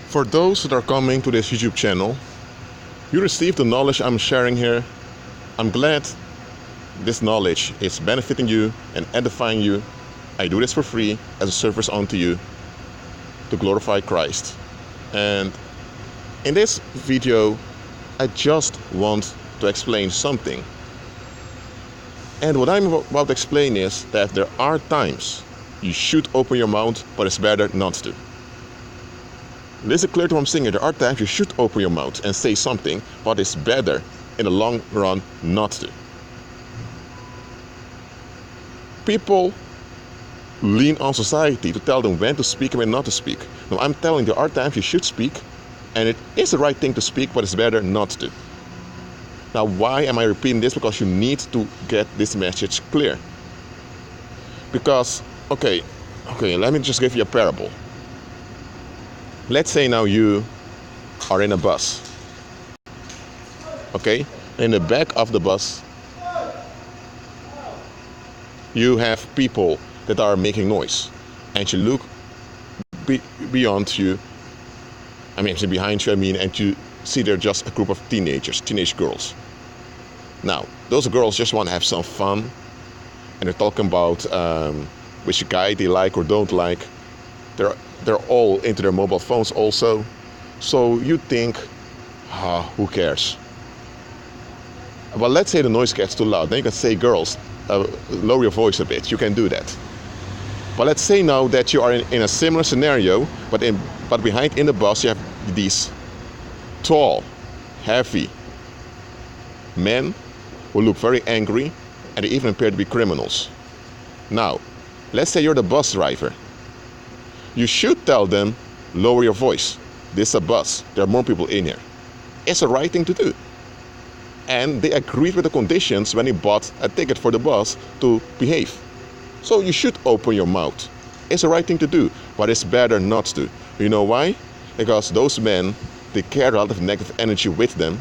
For those that are coming to this YouTube channel, you receive the knowledge I'm sharing here. I'm glad this knowledge is benefiting you and edifying you. I do this for free as a service unto you to glorify Christ. And in this video, I just want to explain something. And what I'm about to explain is that there are times you should open your mouth, but it's better not to. Listen clear to what I'm saying. There are times you should open your mouth and say something, but it's better in the long run not to. People lean on society to tell them when to speak and when not to speak. Now I'm telling you, there are times you should speak, and it is the right thing to speak, but it's better not to. Now why am I repeating this? Because you need to get this message clear. Because, okay, let me just give you a parable. Let's say now you are in a bus. Okay? In the back of the bus, you have people that are making noise. And you look beyond you, behind you, and you see they're just a group of teenage girls. Now, those girls just want to have some fun, and they're talking about which guy they like or don't like. They're all into their mobile phones also. So you think, who cares? Well, let's say the noise gets too loud. Then you can say, girls, lower your voice a bit. You can do that. But let's say now that you are in a similar scenario, but behind in the bus you have these tall, heavy men who look very angry, and they even appear to be criminals. Now, let's say you're the bus driver. You should tell them, lower your voice. This is a bus. There are more people in here. It's the right thing to do. And they agreed with the conditions when they bought a ticket for the bus to behave. So you should open your mouth. It's the right thing to do, but it's better not to. You know why? Because those men, they carry a lot of negative energy with them.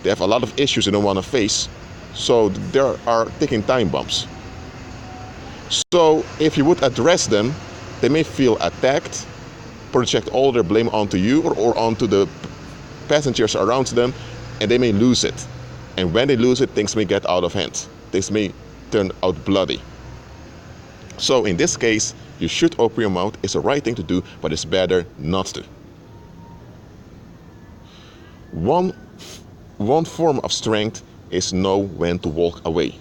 They have a lot of issues they don't want to face. So there are ticking time bombs. So if you would address them, they may feel attacked, project all their blame onto you or onto the passengers around them, and they may lose it. And when they lose it, things may get out of hand. Things may turn out bloody. So in this case, you should open your mouth. It's the right thing to do, but it's better not to. One form of strength is know when to walk away.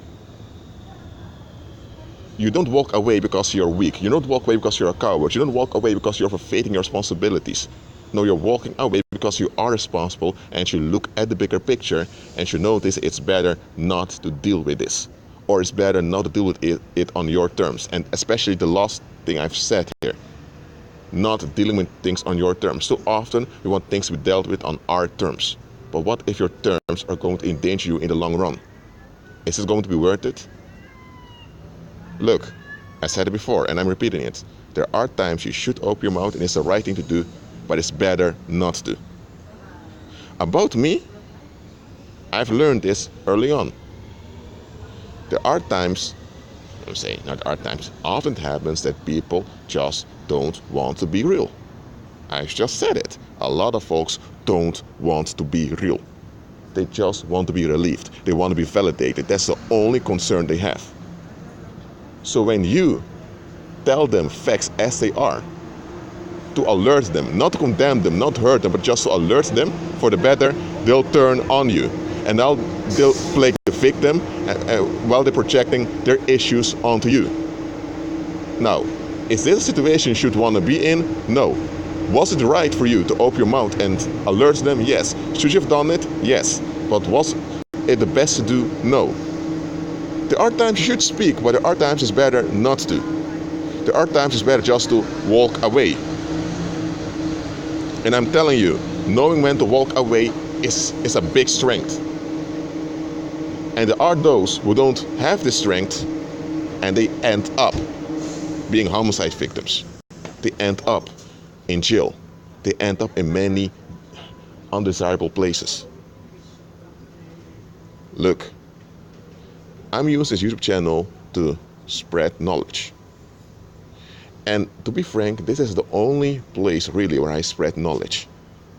You don't walk away because you're weak. You don't walk away because you're a coward. You don't walk away because you're forfeiting your responsibilities. No, you're walking away because you are responsible, and you look at the bigger picture and you notice it's better not to deal with this. Or it's better not to deal with it on your terms. And especially the last thing I've said here. Not dealing with things on your terms. So often we want things to be dealt with on our terms. But what if your terms are going to endanger you in the long run? Is it going to be worth it? Look, I said it before and I'm repeating it. There are times you should open your mouth and it's the right thing to do, but it's better not to. About me, I've learned this early on. There are times, often it happens that people just don't want to be real. I just said it. A lot of folks don't want to be real. They just want to be relieved. They want to be validated. That's the only concern they have. So when you tell them facts as they are, to alert them, not to condemn them, not to hurt them, but just to alert them for the better, they'll turn on you. And now they'll play the victim while they're projecting their issues onto you. Now, is this a situation you should want to be in? No. Was it right for you to open your mouth and alert them? Yes. Should you have done it? Yes. But was it the best to do? No. There are times you should speak, but there are times it's better not to. There are times it's better just to walk away. And I'm telling you, knowing when to walk away is a big strength. And there are those who don't have this strength, and they end up being homicide victims. They end up in jail. They end up in many undesirable places. Look, I'm using this YouTube channel to spread knowledge. And to be frank, this is the only place really where I spread knowledge.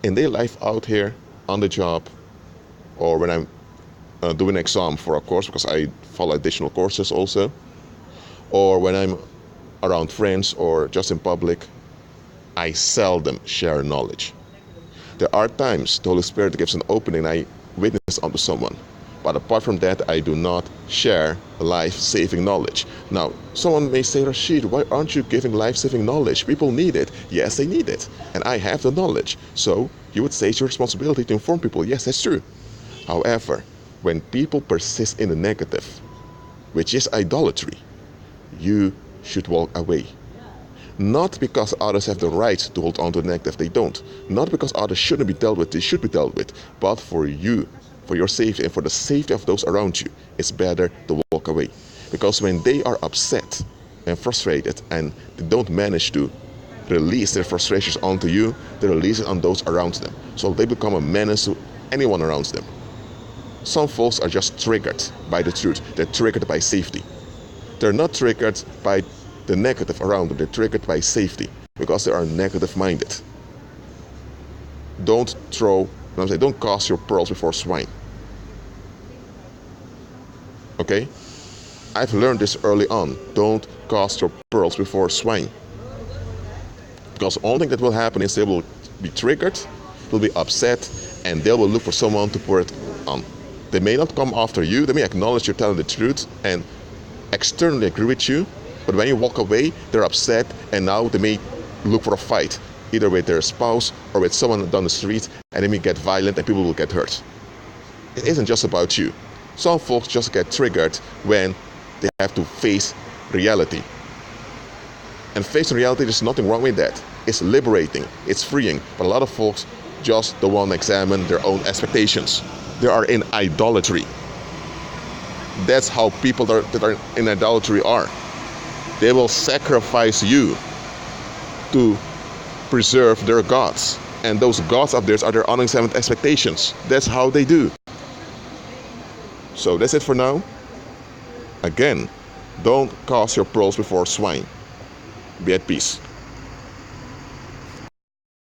In their life out here, on the job, or when I'm doing an exam for a course, because I follow additional courses also, or when I'm around friends or just in public, I seldom share knowledge. There are times the Holy Spirit gives an opening and I witness unto someone. But apart from that, I do not share life-saving knowledge. Now, someone may say, Rashid, why aren't you giving life-saving knowledge? People need it. Yes, they need it. And I have the knowledge. So you would say it's your responsibility to inform people. Yes, that's true. However, when people persist in the negative, which is idolatry, you should walk away. Not because others have the right to hold on to the negative, they don't. Not because others shouldn't be dealt with, they should be dealt with. But for you, for your safety and for the safety of those around you, it's better to walk away. Because when they are upset and frustrated and they don't manage to release their frustrations onto you, they release it on those around them. So they become a menace to anyone around them. Some folks are just triggered by the truth. They're triggered by safety. They're not triggered by the negative around them. They're triggered by safety because they are negative minded. Don't cast your pearls before swine. Okay? I've learned this early on. Don't cast your pearls before swine. Because the only thing that will happen is they will be triggered, will be upset, and they will look for someone to pour it on. They may not come after you. They may acknowledge you're telling the truth and externally agree with you. But when you walk away, they're upset, and now they may look for a fight, either with their spouse or with someone down the street, and they may get violent and people will get hurt. It isn't just about you. Some folks just get triggered when they have to face reality. And facing reality, there's nothing wrong with that. It's liberating, it's freeing. But a lot of folks just don't want to examine their own expectations. They are in idolatry. That's how people that are in idolatry are. They will sacrifice you to preserve their gods. And those gods of theirs are their unexamined expectations. That's how they do. So that's it for now. Again, don't cast your pearls before swine. Be at peace.